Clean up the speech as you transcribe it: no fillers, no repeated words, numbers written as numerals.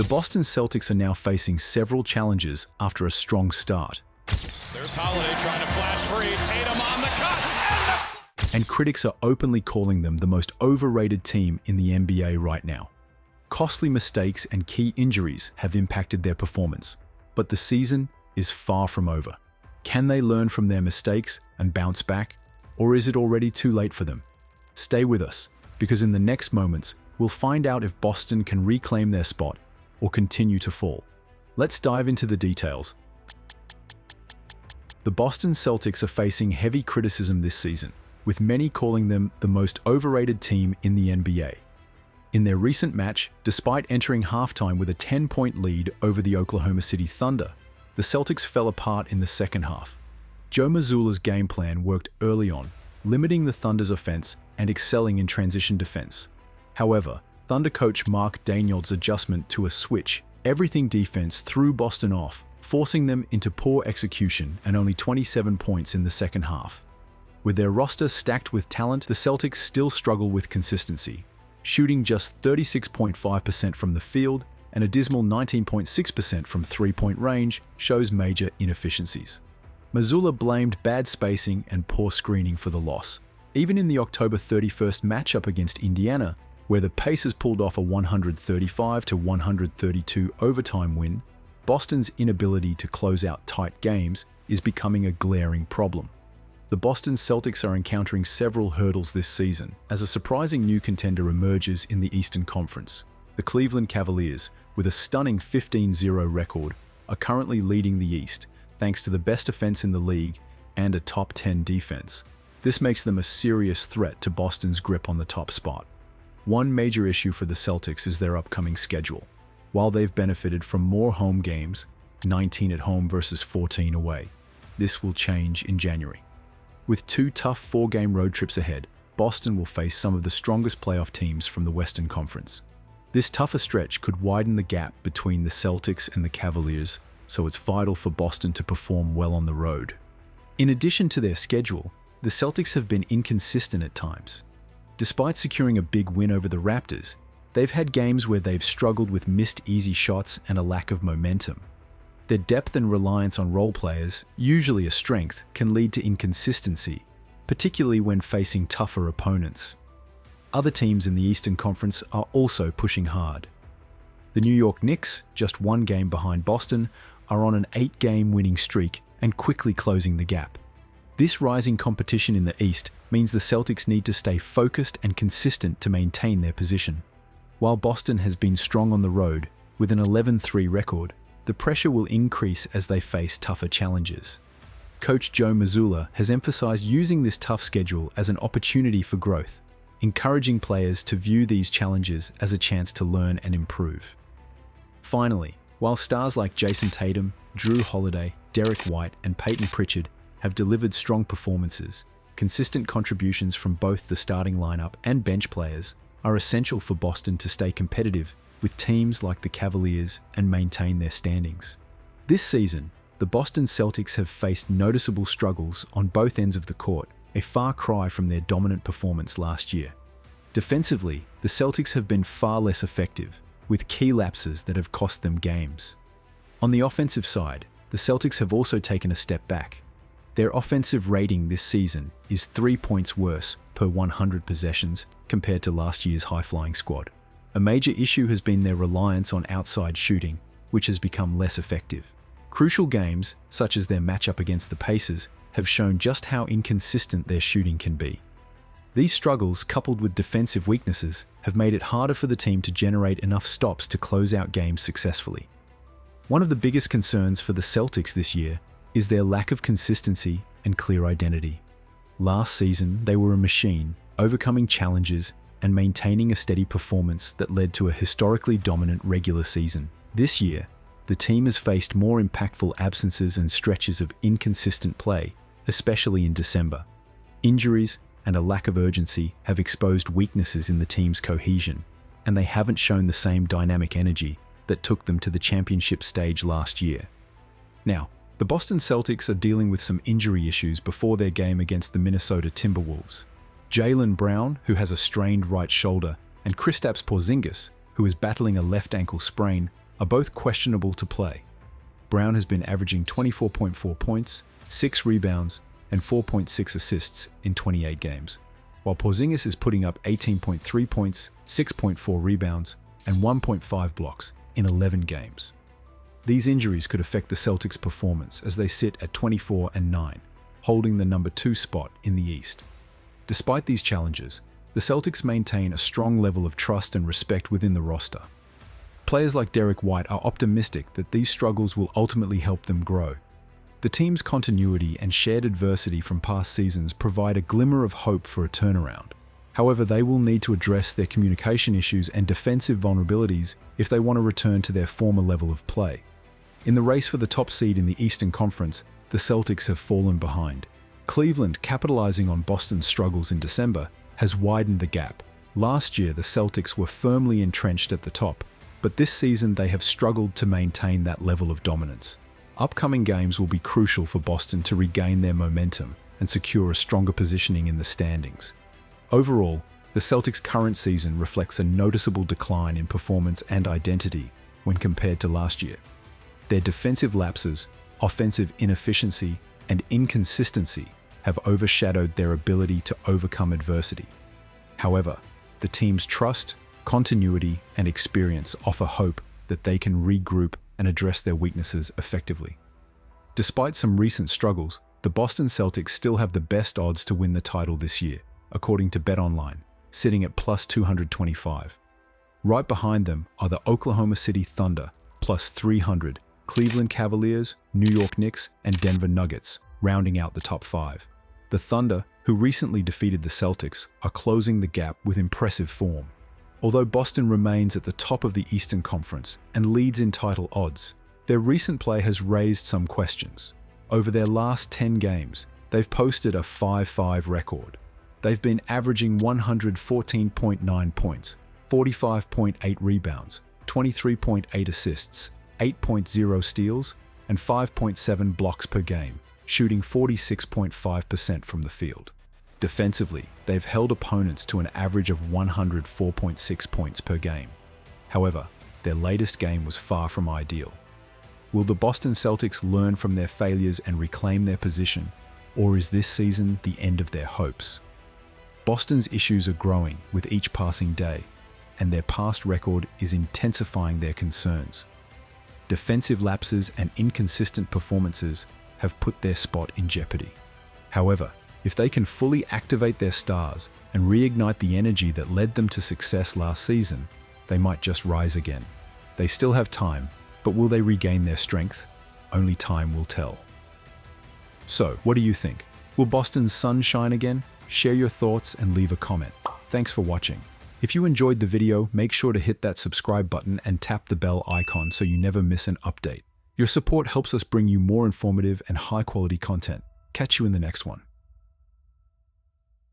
The Boston Celtics are now facing several challenges after a strong start. There's Holiday trying to flash free. Tatum on the cut. And critics are openly calling them the most overrated team in the NBA right now. Costly mistakes and key injuries have impacted their performance, but the season is far from over. Can they learn from their mistakes and bounce back, or is it already too late for them? Stay with us, because in the next moments, we'll find out if Boston can reclaim their spot or continue to fall. Let's dive into the details. The Boston Celtics are facing heavy criticism this season, with many calling them the most overrated team in the NBA. In their recent match, despite entering halftime with a 10-point lead over the Oklahoma City Thunder, the Celtics fell apart in the second half. Joe Mazzulla's game plan worked early on, limiting the Thunder's offense and excelling in transition defense. However, Thunder coach Mark Daigneault's adjustment to a switch everything defense threw Boston off, forcing them into poor execution and only 27 points in the second half. With their roster stacked with talent, the Celtics still struggle with consistency, shooting just 36.5% from the field and a dismal 19.6% from three-point range shows major inefficiencies. Mazzulla blamed bad spacing and poor screening for the loss. Even in the October 31st matchup against Indiana, where the Pacers pulled off a 135-132 overtime win, Boston's inability to close out tight games is becoming a glaring problem. The Boston Celtics are encountering several hurdles this season as a surprising new contender emerges in the Eastern Conference. The Cleveland Cavaliers, with a stunning 15-0 record, are currently leading the East thanks to the best offense in the league and a top 10 defense. This makes them a serious threat to Boston's grip on the top spot. One major issue for the Celtics is their upcoming schedule. While they've benefited from more home games, 19 at home versus 14 away, this will change in January. With two tough four-game road trips ahead, Boston will face some of the strongest playoff teams from the Western Conference. This tougher stretch could widen the gap between the Celtics and the Cavaliers, so it's vital for Boston to perform well on the road. In addition to their schedule, the Celtics have been inconsistent at times. Despite securing a big win over the Raptors, they've had games where they've struggled with missed easy shots and a lack of momentum. Their depth and reliance on role players, usually a strength, can lead to inconsistency, particularly when facing tougher opponents. Other teams in the Eastern Conference are also pushing hard. The New York Knicks, just one game behind Boston, are on an 8-game winning streak and quickly closing the gap. This rising competition in the East means the Celtics need to stay focused and consistent to maintain their position. While Boston has been strong on the road, with an 11-3 record, the pressure will increase as they face tougher challenges. Coach Joe Mazzulla has emphasized using this tough schedule as an opportunity for growth, encouraging players to view these challenges as a chance to learn and improve. Finally, while stars like Jayson Tatum, Drew Holiday, Derek White, and Peyton Pritchard have delivered strong performances, consistent contributions from both the starting lineup and bench players are essential for Boston to stay competitive with teams like the Cavaliers and maintain their standings. This season, the Boston Celtics have faced noticeable struggles on both ends of the court, a far cry from their dominant performance last year. Defensively, the Celtics have been far less effective, with key lapses that have cost them games. On the offensive side, the Celtics have also taken a step back. Their offensive rating this season is 3 points worse per 100 possessions compared to last year's high-flying squad. A major issue has been their reliance on outside shooting, which has become less effective. Crucial games, such as their matchup against the Pacers, have shown just how inconsistent their shooting can be. These struggles, coupled with defensive weaknesses, have made it harder for the team to generate enough stops to close out games successfully. One of the biggest concerns for the Celtics this year is their lack of consistency and clear identity. Last season, they were a machine, overcoming challenges and maintaining a steady performance that led to a historically dominant regular season. This year, the team has faced more impactful absences and stretches of inconsistent play, especially in December. Injuries and a lack of urgency have exposed weaknesses in the team's cohesion, and they haven't shown the same dynamic energy that took them to the championship stage last year. Now, the Boston Celtics are dealing with some injury issues before their game against the Minnesota Timberwolves. Jaylen Brown, who has a strained right shoulder, and Kristaps Porzingis, who is battling a left ankle sprain, are both questionable to play. Brown has been averaging 24.4 points, 6 rebounds, and 4.6 assists in 28 games, while Porzingis is putting up 18.3 points, 6.4 rebounds, and 1.5 blocks in 11 games. These injuries could affect the Celtics' performance as they sit at 24-9, holding the number 2 spot in the East. Despite these challenges, the Celtics maintain a strong level of trust and respect within the roster. Players like Derek White are optimistic that these struggles will ultimately help them grow. The team's continuity and shared adversity from past seasons provide a glimmer of hope for a turnaround. However, they will need to address their communication issues and defensive vulnerabilities if they want to return to their former level of play. In the race for the top seed in the Eastern Conference, the Celtics have fallen behind. Cleveland, capitalizing on Boston's struggles in December, has widened the gap. Last year, the Celtics were firmly entrenched at the top, but this season they have struggled to maintain that level of dominance. Upcoming games will be crucial for Boston to regain their momentum and secure a stronger positioning in the standings. Overall, the Celtics' current season reflects a noticeable decline in performance and identity when compared to last year. Their defensive lapses, offensive inefficiency, and inconsistency have overshadowed their ability to overcome adversity. However, the team's trust, continuity, and experience offer hope that they can regroup and address their weaknesses effectively. Despite some recent struggles, the Boston Celtics still have the best odds to win the title this year, according to BetOnline, sitting at plus 225. Right behind them are the Oklahoma City Thunder, plus 300, Cleveland Cavaliers, New York Knicks, and Denver Nuggets, rounding out the top 5. The Thunder, who recently defeated the Celtics, are closing the gap with impressive form. Although Boston remains at the top of the Eastern Conference and leads in title odds, their recent play has raised some questions. Over their last 10 games, they've posted a 5-5 record. They've been averaging 114.9 points, 45.8 rebounds, 23.8 assists, 8.0 steals, and 5.7 blocks per game, shooting 46.5% from the field. Defensively, they've held opponents to an average of 104.6 points per game. However, their latest game was far from ideal. Will the Boston Celtics learn from their failures and reclaim their position, or is this season the end of their hopes? Boston's issues are growing with each passing day, and their past record is intensifying their concerns. Defensive lapses and inconsistent performances have put their spot in jeopardy. However, if they can fully activate their stars and reignite the energy that led them to success last season, they might just rise again. They still have time, but will they regain their strength? Only time will tell. So, what do you think? Will Boston's sun shine again? Share your thoughts and leave a comment. Thanks for watching. If you enjoyed the video, make sure to hit that subscribe button and tap the bell icon so you never miss an update. Your support helps us bring you more informative and high-quality content. Catch you in the next one.